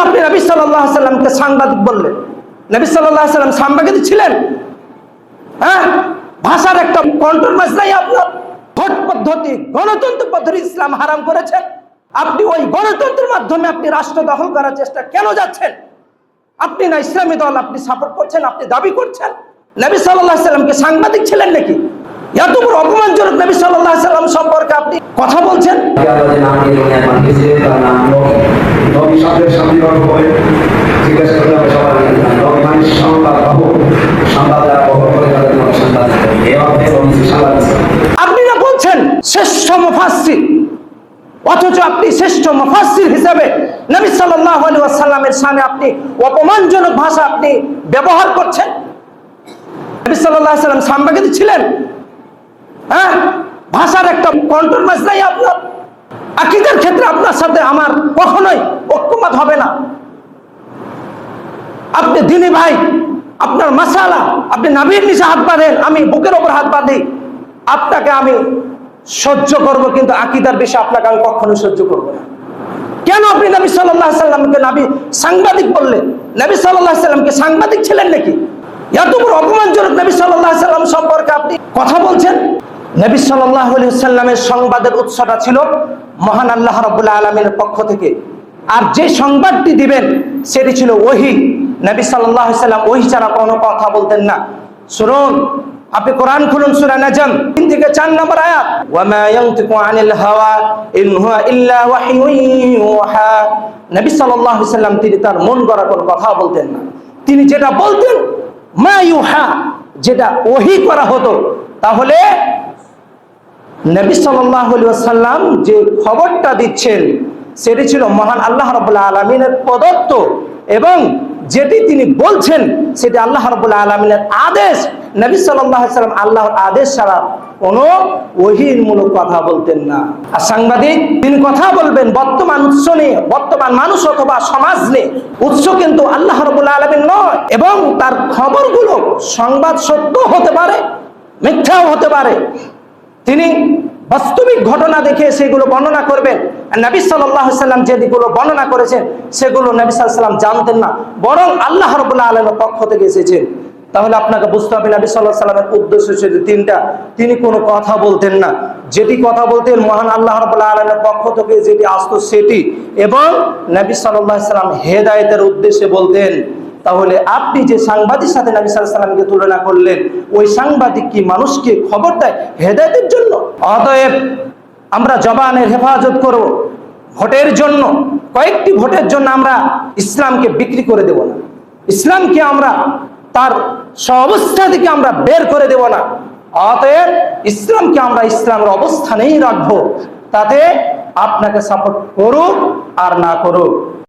আপনি নবী সাল্লাল্লাহু আলাইহি সাল্লামকে সাংবাদিক বললেন? নবী সাল্লাল্লাহু আলাইহি সাল্লাম সাংবাদিক ছিলেন? হ্যাঁ, ভাষার একটা কন্ট্রোভার্সি নাই আপনার। ভোট পদ্ধতি, গণতন্ত্র পদ্ধতি ইসলাম হারাম করেছেন। আপনি ওই গণতন্ত্রের মাধ্যমে আপনি রাষ্ট্র দখল করার চেষ্টা কেন যাচ্ছেন? আপনি না ইসলামী দল আপনি সাপোর্ট করছেন, আপনি দাবি করছেন। নবী সাল্লাল্লাহু আলাইহি সাল্লাম কি সাংবাদিক ছিলেন নাকি? এত বড় অপমানজনক নবী সাল্লাল্লাহু আলাইহি সাল্লাম সম্পর্কে আপনি কথা বলছেন। আপনি না বলছেন শ্রেষ্ঠ মুফাসসির, অথচ আপনি শ্রেষ্ঠ মুফাসসির হিসেবে নবী সাল্লাল্লাহু আলাইহি ওয়াসাল্লামের সামনে আপনি অপমানজনক ভাষা আপনি ব্যবহার করছেন। নবী সাল্লাল্লাহু আলাইহি ওয়াসাল্লাম সাংবাদিক ছিলেন? হ্যাঁ, ভাষার একটা কন্ট্রোভার্সি নাই আপনার। আকীদার ক্ষেত্রে আপনার সাথে আমার কখনোই ঐক্যমত হবে না। আপনি দ্বীনি ভাই, আপনার মাসালা, আপনি নবীর নিচে হাত বাঁধেন, আমি বুকের ওপর হাত বাঁধি, আপনাকে আমি সহ্য করব, কিন্তু আকীদার বিষয়ে আপনাকে আমি কখনোই সহ্য করব না। কেন আপনি নবী সাল্লাল্লাহু আলাইহি সাল্লামকে নবী সাংবাদিক বললেন? নবী সাল্লাল্লাহু আলাইহি সাল্লামকে সাংবাদিক ছিলেন নাকি? এত বড় অপমানজনক নবী সাল্লাল্লাহু আলাইহি সাল্লাম সম্পর্কে আপনি কথা বলছেন। নবী সাল্লাল্লাহু আলাইহি সাল্লামের সংবাদের উৎসটা ছিল মহান আল্লাহ রাব্বুল আলামিনের পক্ষ থেকে, আর যে সংবাদটি দিবেন সেটি ছিল ওহী। নবী সাল্লাল্লাহু আলাইহি সাল্লাম ওহী ছাড়া কোনো কথা বলতেন না। শুনুন, আপনি কোরআন খুলুন, সূরা নাজম 3 থেকে 4 নম্বর আয়াত, ওয়া মা ইয়ানতিকু আনিল হাওয়া ইন হুয়া ইল্লা ওয়াহয়ুন ইউহা। নবী সাল্লাল্লাহু আলাইহি সাল্লাম তিনি তার মন গড়া কোনো কথা বলতেন না। তিনি যেটা বলতেন মা ইউহা, যেটা ওহী করা হতো। তাহলে নবী সাল্লাল্লাহু আলাইহি ওয়াসাল্লাম যে খবরটা দিচ্ছেন সেটি ছিল মহান আল্লাহ রাব্বুল আলামিনের প্রদত্ত, এবং যেটি তিনি বলছেন সেটি আল্লাহ রাব্বুল আলামিনের আদেশ। নবী সাল্লাল্লাহু আলাইহি সাল্লাম আল্লাহর আদেশ ছাড়া কোনো ওহীমূলক কথা বলতেন না। আর সাংবাদিক তিনি কথা বলবেন বর্তমান উৎস নিয়ে, বর্তমান মানুষ অথবা সমাজ নিয়ে। উৎস কিন্তু আল্লাহ রাব্বুল আলামিন নয়, এবং তার খবরগুলো সংবাদ সত্য হতে পারে, মিথ্যাও হতে পারে। তিনি বাস্তবিক ঘটনা দেখে সেগুলো বর্ণনা করবেন। নবী সাল্লাল্লাহু আলাইহি সাল্লাম যেগুলো বর্ণনা করেছেন সেগুলো নবী সাল্লাল্লাহু আলাইহি সাল্লাম জানতেন না, বরং আল্লাহ রাব্বুল আলামিনের পক্ষ থেকে এসেছেন। তাহলে আপনাকে বুঝতে হবে নবী সাল্লাল্লাহু আলাইহি সাল্লামের উদ্দেশ্য ছিল তিনটা। তিনি কোনো কথা বলতেন না, যেটি কথা বলতেন মহান আল্লাহ রাব্বুল আলামিনের পক্ষ থেকে যেটি আসতো সেটি, এবং নবী সাল্লাল্লাহু আলাইহি সাল্লাম হেদায়েতের উদ্দেশ্যে বলতেন। তাহলে আপনি যে সাংবাদিকের সাথে নবী সাল্লাল্লাহু আলাইহি সাল্লামকে তুলনা করলেন, ওই সাংবাদিক কি মানুষকে খবর দেয় হেদায়েতের জন্য? অতএব আমরা জবানের হেফাজত করব, ভোটের জন্য, কয়েকটি ভোটের জন্য আমরা ইসলামকে বিক্রি করে দেব না। ইসলামকে আমরা তার অবস্থা থেকে আমরা বের করে দেব না। অতএব ইসলামকে আমরা ইসলামের অবস্থানেই রাখবো, তাতে আপনাকে সাপোর্ট করুক আর না করুক।